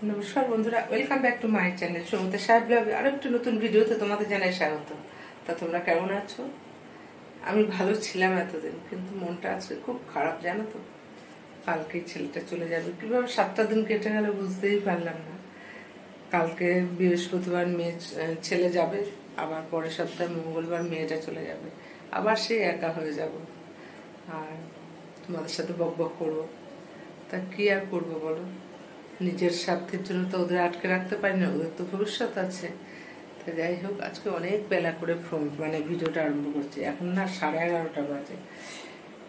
নমস্কার বন্ধুরা, welcome back to my channel Sumita সাহেব ব্লগে। আরো একটু নতুন ভিডিওতে তোমাদের জানাই স্বাগত। তা তোমরা কেমন আছো? আমি ভালো ছিলাম এতদিন, কিন্তু মনটা আজকে খুব খারাপ, জানো তো। কালকে ছেলেটা চলে যাবে, কিভাবে 7টা দিন কেটে গেল বুঝতেই পারলাম না। কালকে বৃহস্পতিবার ছেলে যাবে, আবার পরের সপ্তাহে মঙ্গলবার মেয়েটা চলে যাবে, আবার সেই একা হয়ে যাব আর তোমাদের সাথে বক বক করবো। তা কি আর করবো বলো, নিজের স্বার্থের জন্য তো ওদের আটকে রাখতে পারি না, ওদের তো ভবিষ্যৎ আছে। তা যাই হোক, আজকে অনেক বেলা করে ভিডিওটা আরম্ভ করছি, এখন না 11:30 বাজে।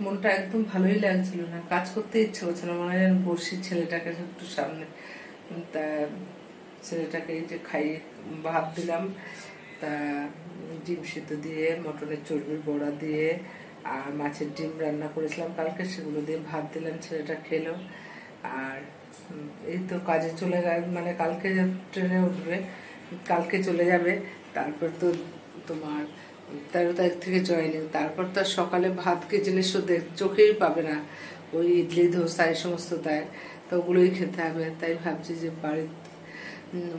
মনটা একদম ভালোই লাগছিল না, কাজ করতে ইচ্ছে করছে না, মনে হয় যেন বসি ছেলেটাকে একটু সামনে। তা ছেলেটাকে এই যে খাইয়ে ভাত দিলাম, তা ডিম সিদ্ধ দিয়ে, মটনের চর্বির বড়া দিয়ে আর মাছের ডিম রান্না করেছিলাম কালকে, সেগুলো দিয়ে ভাত দিলাম, ছেলেটা খেলো। আর এই তো কাজে চলে গেল, মানে কালকে ট্রেনে উঠবে, কালকে চলে যাবে। তারপর তো তোমার 13 তারিখ থেকে জয়েনিং, তারপর তো আর সকালে ভাত কি জিনিস চোখেই পাবে না, ওই ইডলি ধোসা এই সমস্ত দেয়, তো ওগুলোই খেতে হবে। তাই ভাবছি যে বাড়িতে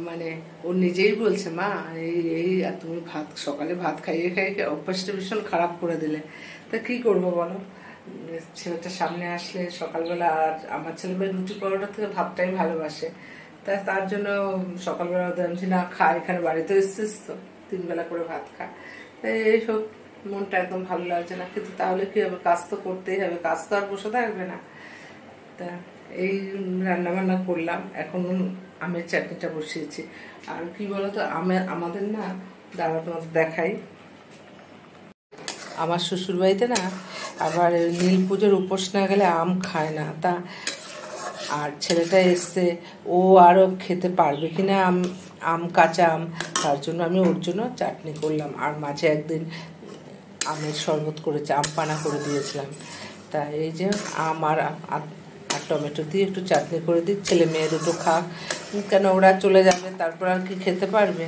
মানে ও নিজেই বলছে, মা এই এই তুমি সকালে ভাত খাইয়ে খাইয়ে অভ্যাসটা ভীষণ খারাপ করে দিলে। তা কি করবো বলো, ছেলেটা সামনে আসলে সকালবেলা, আর আমার ছেলে মেয়ে রুটি পরোটা থেকে ভাতটাই ভালোবাসে, তাই তার জন্য সকালবেলা আমি না খা, এখানে বাড়িতে এসেছিস তো 3 বেলা করে ভাত খা। তাই এইসব মনটা একদম ভালো লাগছে না, কিন্তু তাহলে কি হবে, কাজ তো করতেই হবে, কাজ তো আর বসে থাকবে না। তা এই রান্না বান্না করলাম, এখন আমের চাটনিটা বসিয়েছি। আর কি বলতো, আমাদের না, দাঁড়া তোমাদের দেখাই, আমার শ্বশুর বাড়িতে না আবার নীল পুজোর উপোস না গেলে আম খায় না। তা আর ছেলেটা এসছে, ও আরও খেতে পারবে কিনা আম কাঁচা আম, তার জন্য আমি ওর জন্য চাটনি করলাম। আর মাঝে একদিন আমের শরবত করেছে, আম পানা করে দিয়েছিলাম। তা এই যে আম আর টমেটো দিয়ে একটু চাটনি করে দিই, ছেলে মেয়ে দুটো খাক, কেন ওরা চলে যাবে, তারপর আর কি খেতে পারবে।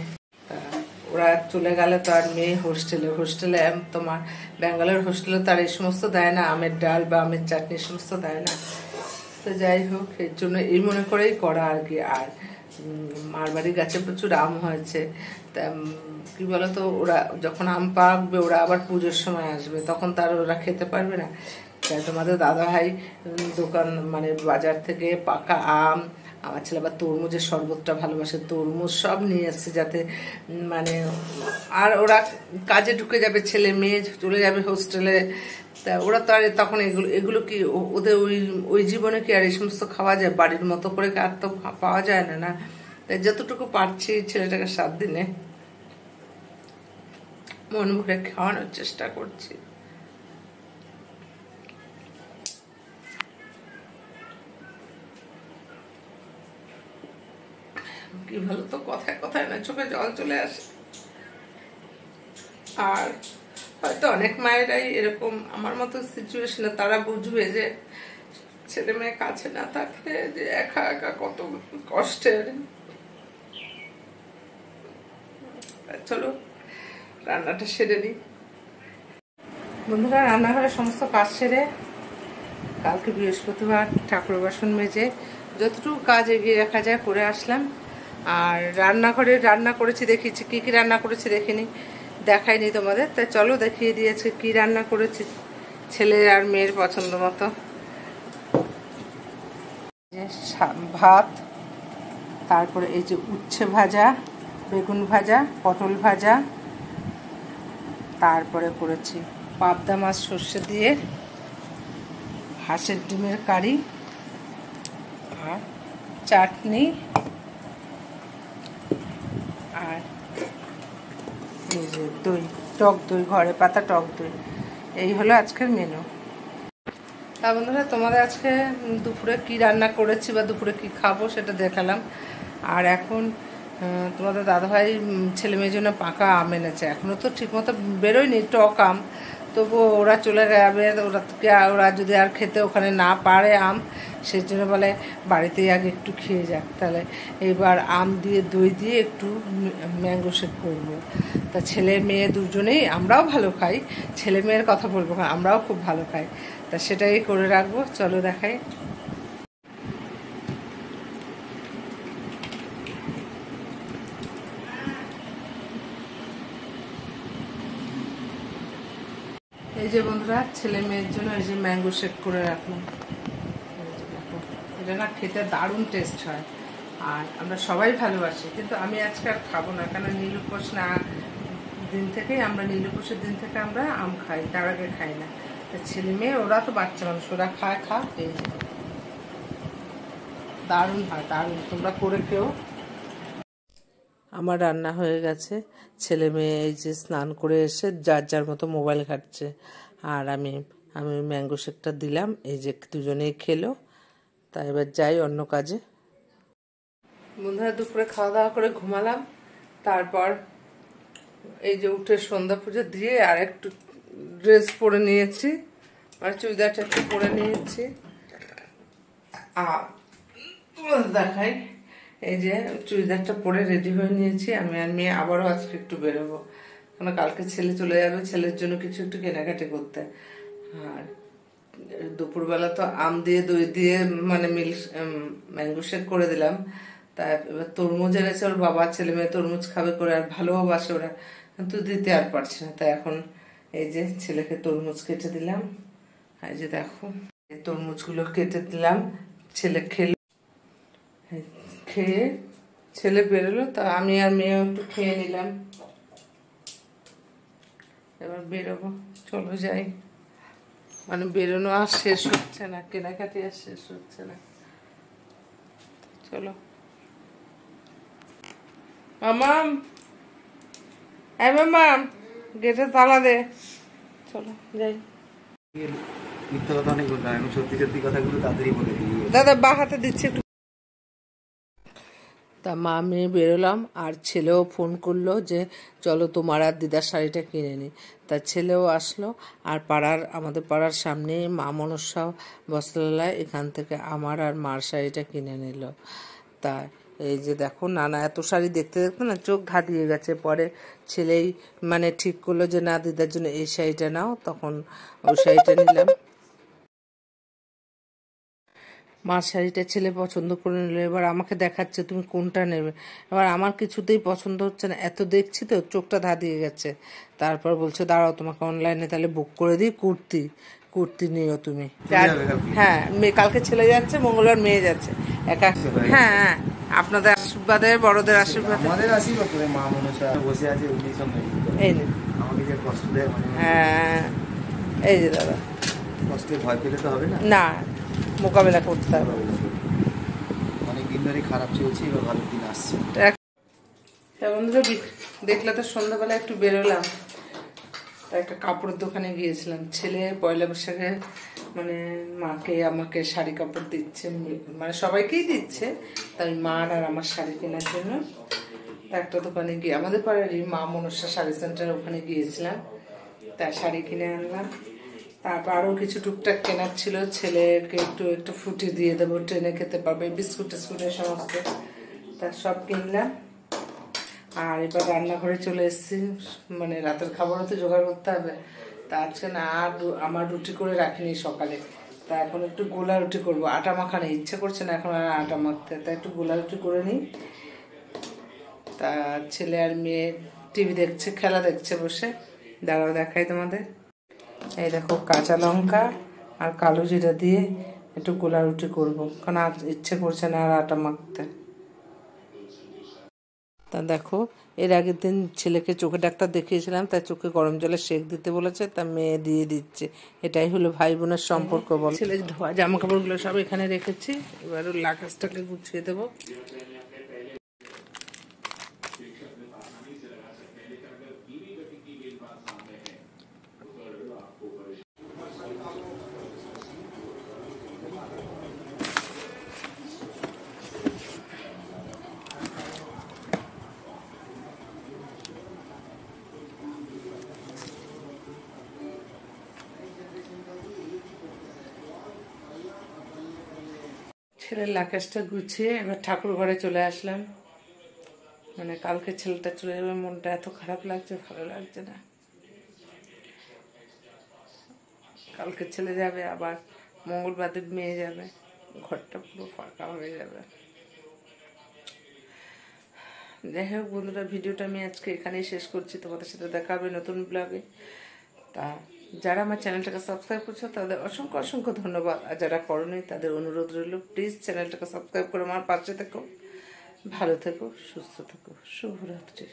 ওরা চলে গেলে তো আর মেয়ে হোস্টেলে তোমার ব্যাঙ্গালোর হোস্টেলে তার এই সমস্ত দেয় না, আমের ডাল বা আমের চাটনি সমস্ত দেয় না। তো যাই হোক, এর জন্য এই মনে করেই করা আর কি। আর মার বাড়ির গাছে প্রচুর আম হয়েছে, তা কি বলতো, ওরা যখন আম পাকবে, ওরা আবার পুজোর সময় আসবে, তখন তার ওরা খেতে পারবে না। তাই তোমাদের দাদাভাই দোকান মানে বাজার থেকে পাকা আম, আমার ছেলে আবার তরমুজের শরবতটা ভালোবাসে, তরমুজ সব নিয়ে এসছে, যাতে মানে আর ওরা কাজে ঢুকে যাবে, ছেলে মেয়ে চলে যাবে হোস্টেলে, তা ওরা তো আর তখন এগুলো কি ওদের ওই জীবনে কি আর এই সমস্ত খাওয়া যায়, বাড়ির মতো করে আর তো পাওয়া যায় না। তাই যতটুকু পারছি ছেলেটাকে 7 দিনে মন ভরে খাওয়ানোর চেষ্টা করছি। কি ভালো তো, কথায় কথায় না চোখে জল চলে আসে। আর হয়তো অনেক মায়েরাই এরকম আমার মতো সিচুয়েশনে, তারা বুঝবে যে ছেলে মেয়ে কাছে না থাকলে যে একা একা কত কষ্টের। চলো রান্নাটা সেরে নিই বন্ধুরা। রান্নাঘরে সমস্ত কাজ সেরে, কালকে বৃহস্পতিবার ঠাকুর বাসন মেজে যতটুকু কাজ এগিয়ে রাখা যায় করে আসলাম। আর রান্নাঘরে রান্না করেছি, দেখিয়েছি কি কি রান্না করেছি, দেখাইনি তোমাদের, তাই চলো দেখিয়ে দিয়েছি কি রান্না করেছি ছেলে আর মেয়ের পছন্দ মতো। ভাত, তারপরে এই যে উচ্ছে ভাজা, বেগুন ভাজা, পটল ভাজা, তারপরে করেছি পাবদা মাছ সর্ষে দিয়ে, হাঁসের ডিমের কারি, আর চাটনি, আর এই যে দই, টক দই, ঘরে পাতা টক দই। এই হলো আজকের মেনু। তা বন্ধুরা, তোমাদের আজকে দুপুরে কি রান্না করেছি বা দুপুরে কি খাবো সেটা দেখালাম। আর এখন তোমাদের দাদাভাই ছেলে মেয়ের জন্য পাকা আম এনেছে, এখনও তো ঠিকমতো বেরোয়নি, টক আম, তবুও ওরা চলে যাবে, ওরা যদি আর খেতে ওখানে না পারে আম, সেই জন্য বলে বাড়িতেই আগে একটু খেয়ে যাক। তাহলে এবার আম দিয়ে দই দিয়ে একটু ম্যাঙ্গো শেক করবো। তা ছেলে মেয়ে দুজনেই, আমরাও ভালো খাই, ছেলে মেয়ের কথা বলবো, আমরাও খুব ভালো খাই, তা সেটাই করে রাখবো। চলো দেখাই। এই যে বন্ধুরা, ছেলে মেয়ের জন্য এই যে ম্যাঙ্গো শেক করে রাখলাম। এটা না খেতে দারুণ টেস্ট হয়, আর আমরা সবাই ভালোবাসি, কিন্তু আমি আজকে আর খাবো না, কারণ নীলুপোষ না দিন থেকেই আমরা নীলুপোষের দিন থেকে আমরা আম খাই, তার আগে খাই না। ছেলে মেয়ে ওরা তো বাচ্চা মানুষ, ওরা খায় এই যে দারুণ হয়, দারুণ, তোমরা করে খেও। আমার রান্না হয়ে গেছে, ছেলে মেয়ে এই যে স্নান করে এসে যার যার মতো মোবাইল ঘাটছে, আর আমি ম্যাঙ্গো শেকটা দিলাম, এই যে দুজনেই খেলো। তা এবার যাই অন্য কাজে। বন্ধুরা, দুপুরে খাওয়া দাওয়া করে ঘুমালাম, তারপর এই যে উঠে সন্ধ্যা পুজো দিয়ে আর একটু ড্রেস পরে নিয়েছি, মানে চুড়িদারটা একটু পরে নিয়েছি। আর দেখাই, এই যে চুড়িদারটা পরে রেডি হয়ে নিয়েছি। আমি আর মেয়ে আবারও আজকে একটু বেরোবো, কারণ কালকে ছেলে চলে যাবে, ছেলের জন্য কিছু একটু কেনাকাটি করতে। আর দুপুরবেলা তো আম দিয়ে দই দিয়ে মানে ম্যাঙ্গো শেক করে দিলাম। তা এবার তরমুজ এনেছে ওর বাবা, ছেলে মেয়ে তরমুজ খাবে করে, আর ভালোবাসে ওরা, কিন্তু দিতে আর পারছে না। তাই এখন এই যে ছেলেকে তরমুজ কেটে দিলাম, এই যে দেখো তরমুজগুলো কেটে দিলাম, ছেলে খেয়ে ছেলে বেরোলো, তা আমি আর মেয়ে একটু খেয়ে নিলাম। এবার বেরোবো, চলো যাই। মানে বেরোনো আর শেষ হচ্ছে না, কেনাকাটি আর শেষ হচ্ছে না। চলো মামাম, মামাম গেটে তালা দে, চলো যাই। মিথ্যা কথা অনেক বললাম, আমি সত্যি সত্যি কথাগুলো তাড়াতাড়ি বলে দিই। দাদা বা হাতে দিচ্ছে একটু। তা মা মেয়ে বেরোলাম, আর ছেলেও ফোন করলো যে চলো তোমার আর দিদার শাড়িটা কিনে নি। তা ছেলেও আসলো, আর আমাদের পাড়ার সামনে মা মনসা বস্ত্রালয়, এখান থেকে আমার আর মার শাড়িটা কিনে নিল। তা এই যে দেখো, নানা এত শাড়ি দেখতে দেখতে না চোখ ধাঁধিয়ে গেছে। পরে ছেলেই মানে ঠিক করলো যে না, দিদার জন্য এই শাড়িটা নাও, তখন ওই শাড়িটা নিলাম। মার শাড়িটা ছেলে পছন্দ করে নিল, এবার আমাকে দেখাচ্ছে তুমি কোনটা নেবে। এবার আমার কিছুতেই পছন্দ হচ্ছে না, এত দেখছি তো চোখটা ধাঁধিয়ে গেছে। তারপর বলছে দাঁড়াও, তোমাকে অনলাইনে তাহলে বুক করে দিই কুর্তি নিও তুমি। হ্যাঁ, কালকে ছেলে যাচ্ছে, মঙ্গলবার মেয়ে যাচ্ছে একা। হ্যাঁ, আপনাদের আশীর্বাদে, বড়দের আশীর্বাদ, আমাদের আশীর্বাদ করে মা মনসা বসে আছে উনি সঙ্গে। এই যে আমাকে যে কষ্ট দেয়, হ্যাঁ এই যে দাদা, কষ্টে ভয় পেলে তো হবে না, না মোকাবেলা করতে হবে। অনেকদিন ধরে খারাপ চলছে, এবার ভালো দিন আসছে। বন্ধুরা, দেখলে তো সন্ধ্যাবেলা একটু বেরোলাম, একটা কাপড়ের দোকানে গিয়েছিলাম। ছেলে পয়লা বৈশাখে মানে মাকে আমাকে শাড়ি কাপড় দিচ্ছে, মানে সবাইকেই দিচ্ছে, তাই মার আর আমার শাড়ি কেনার জন্য একটা দোকানে গিয়ে, আমাদের পাড়ারই মা মনসা শাড়ি সেন্টার, ওখানে গিয়েছিলাম। তা শাড়ি কিনে আনলাম। তারপর আরও কিছু টুকটাক কেনার ছিল, ছেলেকে একটু ফুটি দিয়ে দেবো, ট্রেনে খেতে পারবে, বিস্কুট টিস্কুটের সমস্ত, তা সব কিনলাম। আর এবার রান্নাঘরে চলে এসেছি, মানে রাতের খাবারও তো জোগাড় করতে হবে। তা আজকে না আমার রুটি করে রাখিনি সকালে, তা এখন একটু গোলা রুটি করবো, আটা মাখানো ইচ্ছে করছে না এখন আর আটা মাখতে, তা একটু গোলা রুটি করে নিই। তা ছেলে আর মেয়ে টিভি দেখছে, খেলা দেখছে বসে, দাঁড়াও দেখাই তোমাদের। এই দেখো, কাঁচা লঙ্কা আর কালো জিরা দিয়ে একটু গোলা রুটি করবো, কারণ আর ইচ্ছে করছে না আর আটা মাখতে। তা দেখো, এর আগের দিন ছেলেকে চোখে ডাক্তার দেখিয়েছিলাম, তাই চোখে গরম জলে সেক দিতে বলেছে, তা মেয়ে দিয়ে দিচ্ছে। এটাই হলো ভাই বোনের সম্পর্ক। বল, ছেলে ধোয়া জামা কাপড়গুলো সব এখানে রেখেছি, এবার ওর লাগেজটাকে গুছিয়ে দেবো। ছেলের লাগেজটা গুছিয়ে এবার ঠাকুর ঘরে চলে আসলাম। মানে কালকে ছেলেটা চলে যাবে, মনটা এত খারাপ লাগছে, ভালো লাগছে না। কালকে ছেলে যাবে, আবার মঙ্গলবার দিন মেয়ে যাবে, ঘরটা পুরো ফাঁকা হয়ে যাবে। যাই হোক বন্ধুরা, ভিডিওটা আমি আজকে এখানেই শেষ করছি, তোমাদের সাথে দেখা হবে নতুন ব্লগে। তা যারা আমার চ্যানেলটাকে সাবস্ক্রাইব করছো তাদের অসংখ্য অসংখ্য ধন্যবাদ, আর যারা করোনি তাদের অনুরোধ রইল প্লিজ চ্যানেলটাকে সাবস্ক্রাইব করে আমার পাশে থেকো। ভালো থেকো, সুস্থ থেকো, শুভরাত্রি।